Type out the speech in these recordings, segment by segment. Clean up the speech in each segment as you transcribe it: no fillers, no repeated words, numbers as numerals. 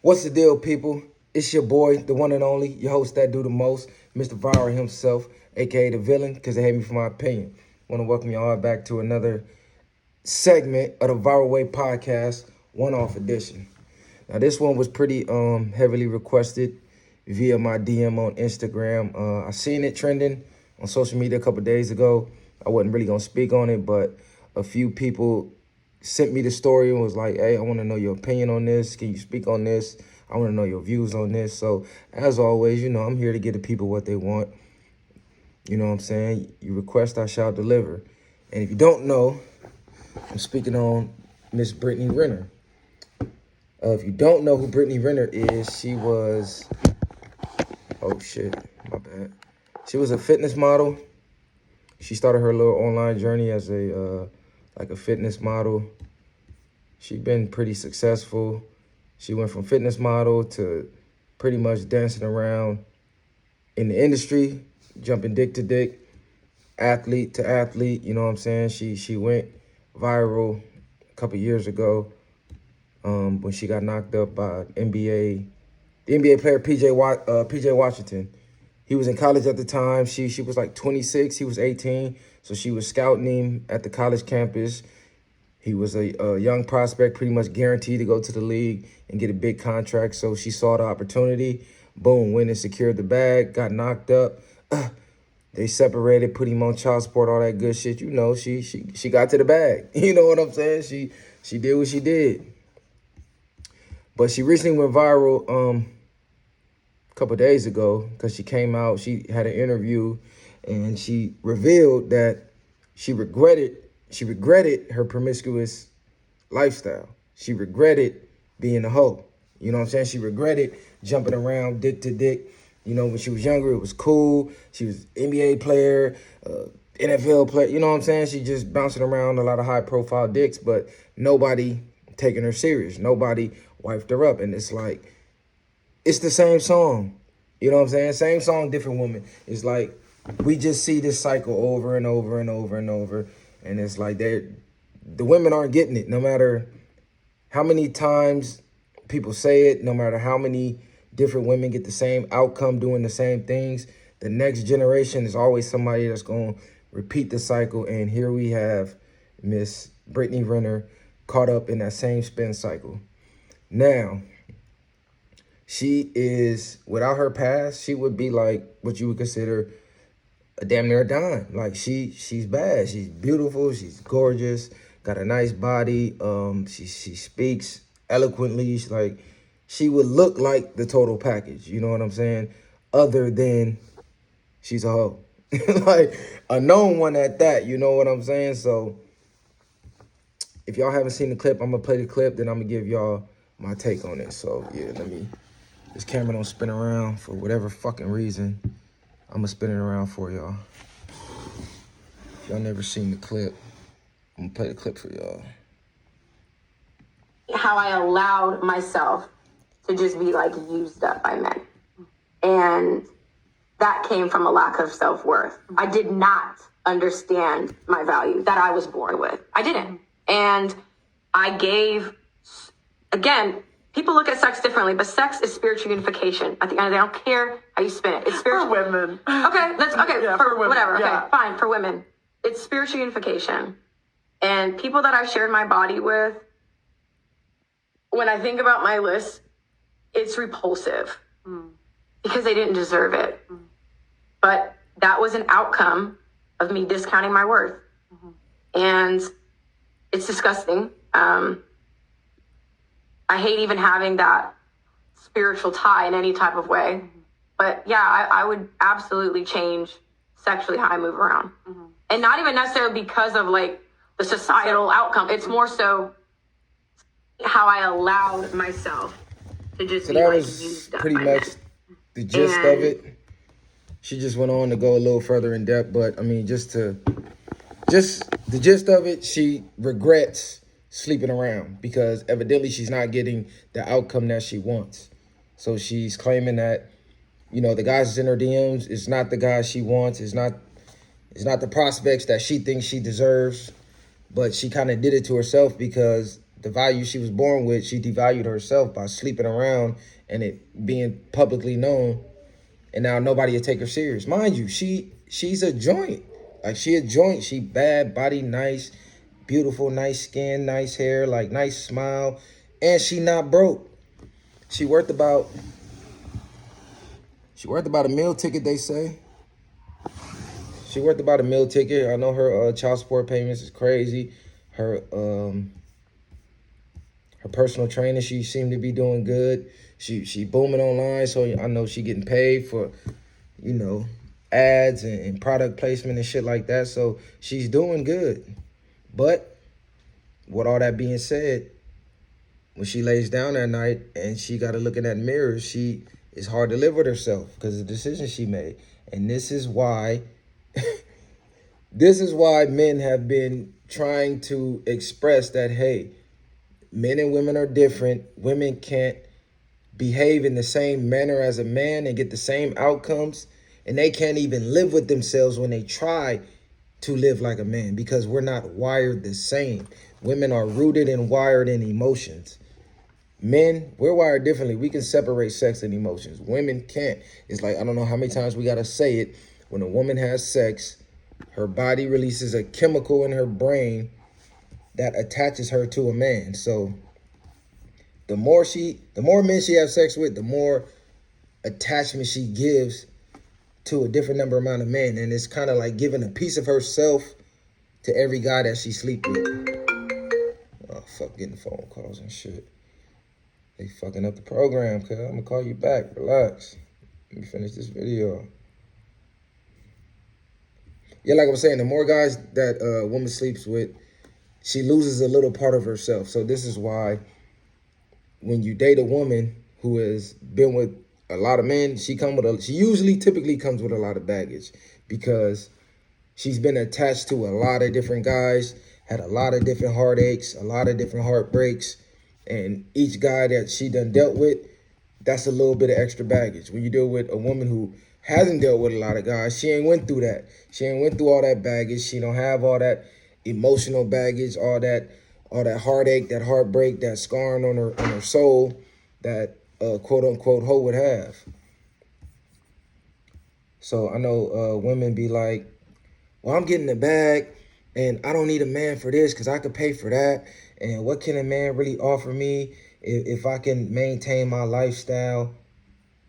What's the deal, people? It's your boy, the one and only, your host that do the most, Mr. Viiral Himself, a.k.a. the villain, because they hate me for my opinion. I want to welcome y'all back to another segment of the Viral Way podcast, one-off edition. Now, this one was pretty heavily requested via my DM on Instagram. I seen it trending on social media a couple days ago. I wasn't really going to speak on it, but a few people sent me the story and was like, hey, I want to know your opinion on this. Can you speak on this? I want to know your views on this. So, as always, I'm here to give the people what they want. You know what I'm saying? You request, I shall deliver. And if you don't know, I'm speaking on Miss Brittany Renner. If you don't know who Brittany Renner is, she was, oh shit, my bad. She was a fitness model. She started her little online journey as a fitness model. She's been pretty successful. She went from fitness model to pretty much dancing around in the industry, jumping dick to dick, athlete to athlete. You know what I'm saying? She went viral a couple years ago when she got knocked up by the NBA player PJ Washington. He was in college at the time. She was like 26. He was 18. So she was scouting him at the college campus. He was a young prospect, pretty much guaranteed to go to the league and get a big contract. So she saw the opportunity. Boom, went and secured the bag, got knocked up. They separated, put him on child support, all that good shit. She got to the bag. You know what I'm saying? She did what she did. But she recently went viral a couple days ago because she came out. She had an interview and she revealed that she regretted her promiscuous lifestyle. She regretted being a hoe. You know what I'm saying? She regretted jumping around dick to dick. When she was younger, it was cool. She was NBA player, NFL player. You know what I'm saying? She just bouncing around a lot of high-profile dicks, but nobody taking her serious. Nobody wiped her up. And it's like, it's the same song. You know what I'm saying? Same song, different woman. It's like, we just see this cycle over and over and over and over. And it's like the women aren't getting it. No matter how many times people say it, no matter how many different women get the same outcome doing the same things, the next generation is always somebody that's going to repeat the cycle. And here we have Miss Brittany Renner caught up in that same spin cycle. Now, she is, without her past, she would be like what you would consider a damn near a dime. Like she's bad. She's beautiful. She's gorgeous. Got a nice body. She speaks eloquently. She would look like the total package. You know what I'm saying? Other than she's a hoe, like a known one at that. You know what I'm saying? So if y'all haven't seen the clip, I'm gonna play the clip. Then I'm gonna give y'all my take on it. So yeah, this camera don't spin around for whatever fucking reason. I'm going to spin it around for y'all. If y'all never seen the clip, I'm going to play the clip for y'all. How I allowed myself to just be used up by men. And that came from a lack of self-worth. I did not understand my value that I was born with. I didn't. And I gave, again, people look at sex differently, but sex is spiritual unification. At the end of the day, I don't care how you spin it. It's spiritual. For women. Okay, Yeah, for women. Whatever. Yeah. Okay, fine, for women. It's spiritual unification. And people that I've shared my body with, when I think about my list, it's repulsive because they didn't deserve it. But that was an outcome of me discounting my worth. And it's disgusting. I hate even having that spiritual tie in any type of way. But yeah, I would absolutely change sexually how I move around. And not even necessarily because of the societal outcome. It's more so how I allowed myself to just So be that was used up pretty by much men. the gist of it. She just went on to go a little further in depth, but just the gist of it, she regrets sleeping around because evidently she's not getting the outcome that she wants. So she's claiming that, the guys in her DMs is not the guys she wants. It's not the prospects that she thinks she deserves. But she kind of did it to herself because the value she was born with, she devalued herself by sleeping around and it being publicly known. And now nobody will take her serious. Mind you, she's a joint. Like, she a joint. She bad, body nice, beautiful, nice skin, nice hair, like nice smile. And she not broke. She worth about a meal ticket, they say. She worth about a meal ticket. I know her child support payments is crazy. Her personal training, she seemed to be doing good. She booming online, so I know she getting paid for, you know, ads and product placement and shit like that. So she's doing good. But with all that being said, when she lays down at night and she got to look in that mirror, it's hard to live with herself because of the decisions she made. And this is why men have been trying to express that, hey, men and women are different. Women can't behave in the same manner as a man and get the same outcomes. And they can't even live with themselves when they try to live like a man because we're not wired the same. Women are rooted and wired in emotions. Men, we're wired differently. We can separate sex and emotions. Women can't. It's like, I don't know how many times we got to say it. When a woman has sex, her body releases a chemical in her brain that attaches her to a man. So the more men she has sex with, the more attachment she gives to a different amount of men. And it's kind of like giving a piece of herself to every guy that she sleep with. Oh, fuck, getting phone calls and shit. They fucking up the program, cuz. I'm gonna call you back. Relax. Let me finish this video. Yeah, like I was saying, the more guys that a woman sleeps with, she loses a little part of herself. So this is why when you date a woman who has been with a lot of men, she typically comes with a lot of baggage because she's been attached to a lot of different guys, had a lot of different heartaches, a lot of different heartbreaks. And each guy that she done dealt with, that's a little bit of extra baggage. When you deal with a woman who hasn't dealt with a lot of guys, she ain't went through that. She ain't went through all that baggage. She don't have all that emotional baggage, all that heartache, that heartbreak, that scarring on her soul that quote unquote hoe would have. So I know women be like, well, I'm getting the bag and I don't need a man for this because I could pay for that. And what can a man really offer me if I can maintain my lifestyle?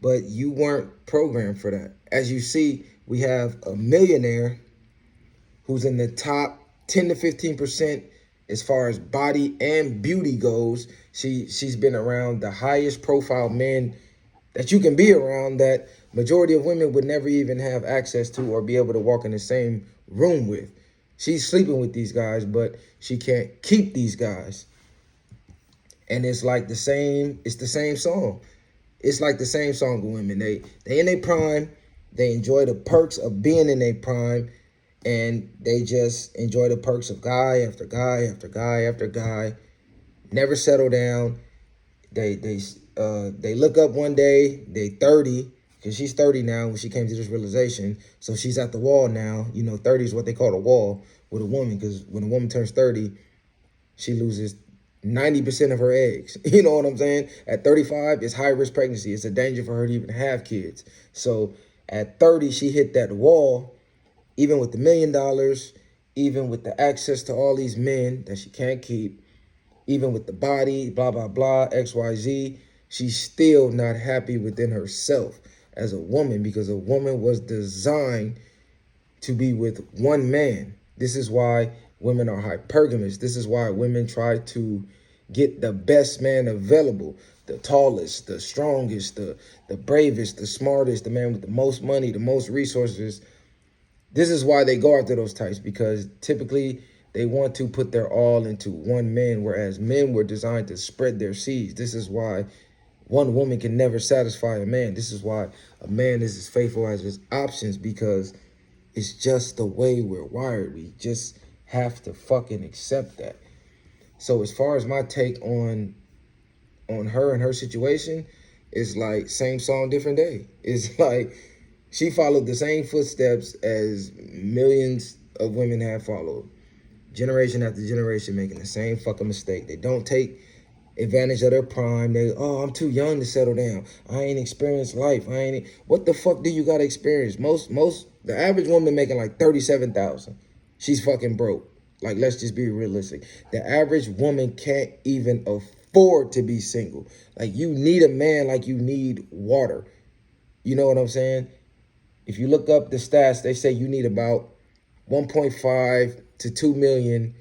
But you weren't programmed for that. As you see, we have a millionaire who's in the top 10 to 15% as far as body and beauty goes. She's been around the highest profile men that you can be around that majority of women would never even have access to or be able to walk in the same room with. She's sleeping with these guys, but she can't keep these guys. And it's like the same song. It's like the same song with women. They in their prime. They enjoy the perks of being in their prime. And they just enjoy the perks of guy after guy after guy after guy. Never settle down. They look up one day, they 30, because she's 30 now when she came to this realization. So she's at the wall now. You know, 30 is what they call a wall with a woman, because when a woman turns 30, she loses 90% of her eggs. You know what I'm saying? At 35, it's high risk pregnancy. It's a danger for her to even have kids. So at 30, she hit that wall, even with the $1 million, even with the access to all these men that she can't keep, even with the body, blah, blah, blah, XYZ, she's still not happy within herself as a woman, because a woman was designed to be with one man. This is why women are hypergamous. This is why women try to get the best man available, the tallest, the strongest, the bravest, the smartest, the man with the most money, the most resources. This is why they go after those types, because typically they want to put their all into one man, whereas men were designed to spread their seeds. This is why one woman can never satisfy a man. This is why a man is as faithful as his options, because it's just the way we're wired. We just have to fucking accept that. So as far as my take on her and her situation, it's like same song, different day. It's like she followed the same footsteps as millions of women have followed. Generation after generation making the same fucking mistake. They don't take advantage of their prime. I'm too young to settle down. I ain't experienced life. What the fuck do you gotta experience? The average woman making like 37,000. She's fucking broke. Like, let's just be realistic. The average woman can't even afford to be single. Like, you need a man like you need water. You know what I'm saying? If you look up the stats, they say you need about 1.5 to $2 million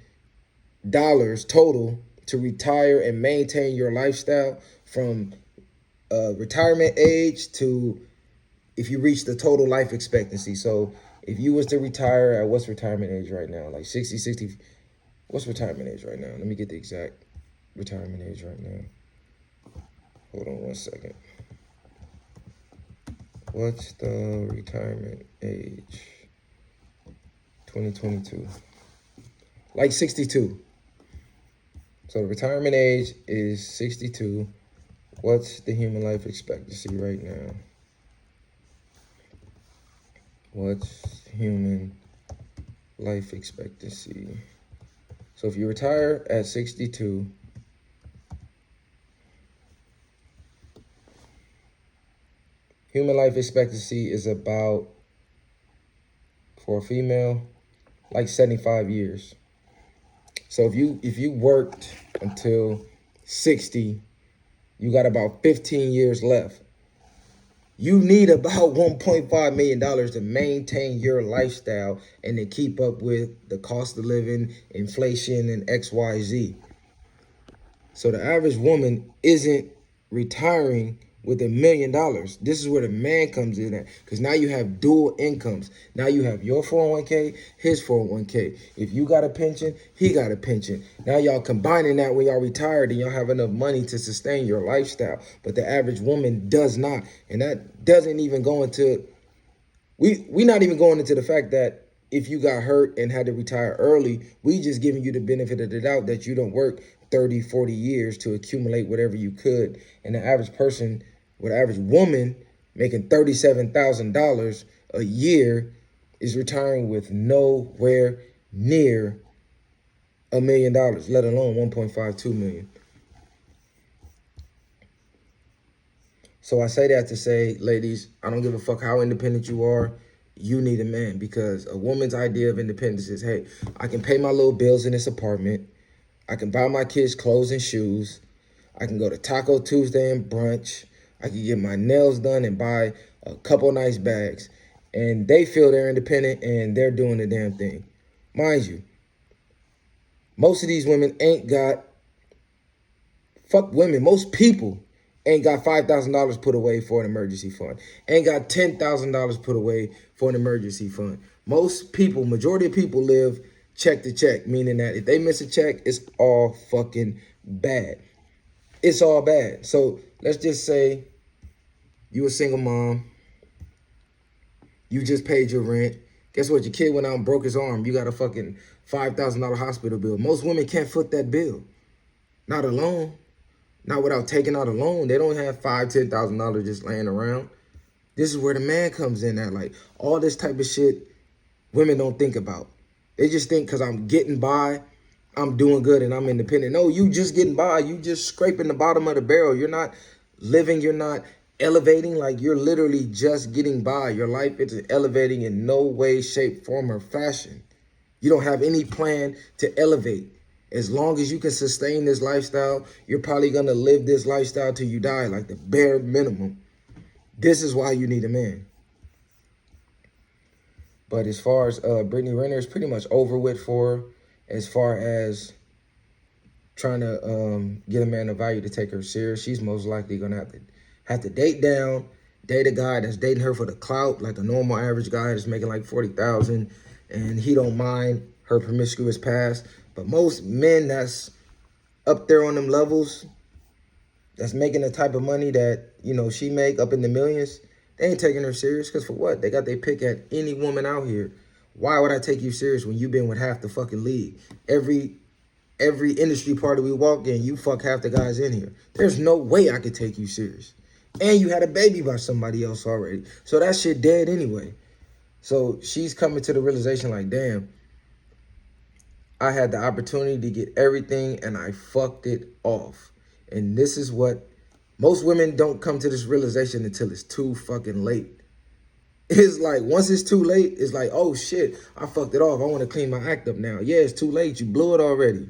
total to retire and maintain your lifestyle from retirement age to if you reach the total life expectancy. So if you was to retire at what's retirement age right now? Like 60. What's retirement age right now? Let me get the exact retirement age right now. Hold on one second. What's the retirement age? 2022. Like 62. So the retirement age is 62. What's the human life expectancy right now? What's human life expectancy? So if you retire at 62, human life expectancy is about, for a female, like 75 years. So if you worked until 60, you got about 15 years left. You need about $1.5 million to maintain your lifestyle and to keep up with the cost of living, inflation, and XYZ. So the average woman isn't retiring with $1 million. This is where the man comes in at, because now you have dual incomes. Now you have your 401k, his 401k. If you got a pension, he got a pension. Now y'all combining that when y'all retired and y'all have enough money to sustain your lifestyle. But the average woman does not. And that doesn't even go into, we not even going into the fact that if you got hurt and had to retire early, we just giving you the benefit of the doubt that you don't work 30, 40 years to accumulate whatever you could. And the average person, or the average woman making $37,000 a year is retiring with nowhere near $1 million, let alone 1.52 million. So I say that to say, ladies, I don't give a fuck how independent you are. You need a man, because a woman's idea of independence is, hey, I can pay my little bills in this apartment. I can buy my kids clothes and shoes. I can go to Taco Tuesday and brunch. I can get my nails done and buy a couple nice bags. And they feel they're independent and they're doing the damn thing. Mind you, most of these women ain't got, fuck women, most people ain't got $5,000 put away for an emergency fund. Ain't got $10,000 put away for an emergency fund. Most people, majority of people live check to check, meaning that if they miss a check, it's all fucking bad. It's all bad. So let's just say you a single mom. You just paid your rent. Guess what? Your kid went out and broke his arm. You got a fucking $5,000 hospital bill. Most women can't foot that bill. Not alone. Not without taking out a loan. They don't have $5,000, $10,000 just laying around. This is where the man comes in at. Like, all this type of shit women don't think about. They just think because I'm getting by, I'm doing good and I'm independent. No, you just getting by. You just scraping the bottom of the barrel. You're not living. You're not elevating. Like, you're literally just getting by. Your life isn't elevating in no way, shape, form, or fashion. You don't have any plan to elevate. As long as you can sustain this lifestyle, you're probably going to live this lifestyle till you die, like the bare minimum. This is why you need a man. But as far as Brittany Renner, is pretty much over with for her, as far as trying to get a man of value to take her serious. She's most likely going to have to date down, date a guy that's dating her for the clout, like a normal average guy that's making like 40,000, and he don't mind her promiscuous past. But most men that's up there on them levels, that's making the type of money that, you know, she make up in the millions, they ain't taking her serious. Because for what? They got their pick at any woman out here. Why would I take you serious when you've been with half the fucking league? Every industry party we walk in, you fuck half the guys in here. There's no way I could take you serious. And you had a baby by somebody else already. So that shit dead anyway. So she's coming to the realization like, damn, I had the opportunity to get everything and I fucked it off. And this is what most women don't come to this realization until it's too fucking late. It's like once it's too late, it's like, oh shit, I fucked it off. I want to clean my act up now. Yeah, it's too late. You blew it already.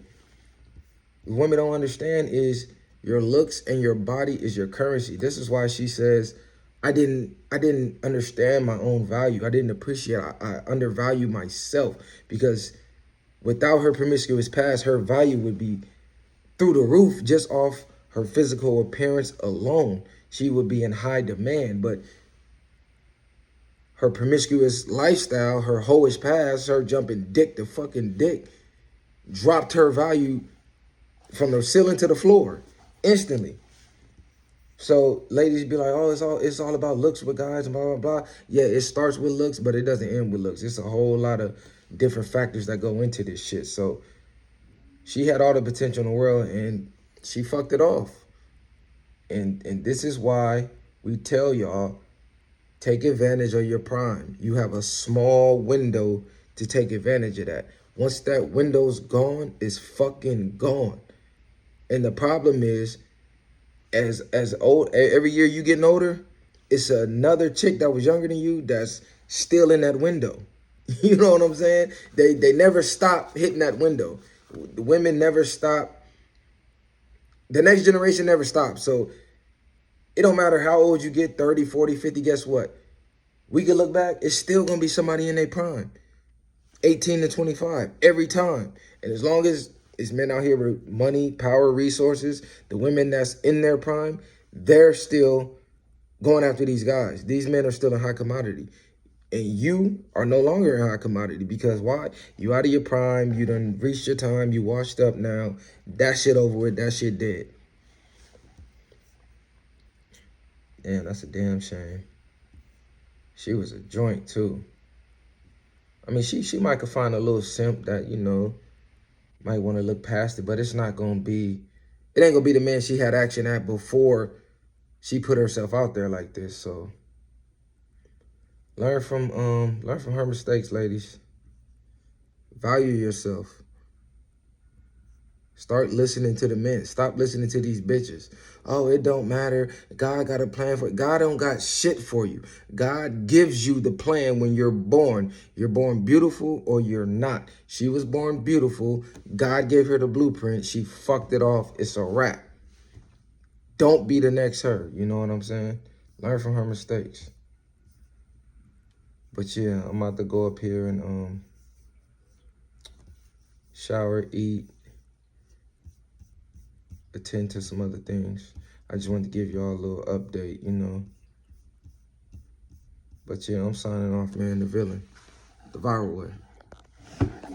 What women don't understand is your looks and your body is your currency. This is why she says, I didn't understand my own value. I didn't appreciate it. I undervalue myself because without her promiscuous past, her value would be through the roof just off her physical appearance alone. She would be in high demand, but her promiscuous lifestyle, her hoish past, her jumping dick to fucking dick, dropped her value from the ceiling to the floor instantly. So ladies be like, oh, it's all about looks with guys and blah, blah, blah. Yeah, it starts with looks, but it doesn't end with looks. It's a whole lot of different factors that go into this shit. So she had all the potential in the world and she fucked it off. And this is why we tell y'all, take advantage of your prime. You have a small window to take advantage of that. Once that window's gone, it's fucking gone. And the problem is, as old, every year you getting older, it's another chick that was younger than you that's still in that window. You know what I'm saying? They never stop hitting that window. The women never stop. The next generation never stops. So it don't matter how old you get, 30, 40, 50, guess what? We can look back, it's still going to be somebody in their prime. 18 to 25, every time. And as long as it's men out here with money, power, resources, the women that's in their prime, they're still going after these guys. These men are still in high commodity. And you are no longer in high commodity because why? You out of your prime, you done reached your time, you washed up now. That shit over with, that shit dead. Damn, that's a damn shame. She was a joint too. I mean, she might could find a little simp that, you know, might want to look past it, but it's not going to be, it ain't going to be the man she had action at before she put herself out there like this. So learn from her mistakes, ladies. Value yourself. Start listening to the men. Stop listening to these bitches. Oh, it don't matter. God got a plan for it. God don't got shit for you. God gives you the plan when you're born. You're born beautiful or you're not. She was born beautiful. God gave her the blueprint. She fucked it off. It's a wrap. Don't be the next her. You know what I'm saying? Learn from her mistakes. But yeah, I'm about to go up here and shower, eat, attend to some other things. I just wanted to give y'all a little update, you know. But yeah, I'm signing off, man. The villain. The viral way.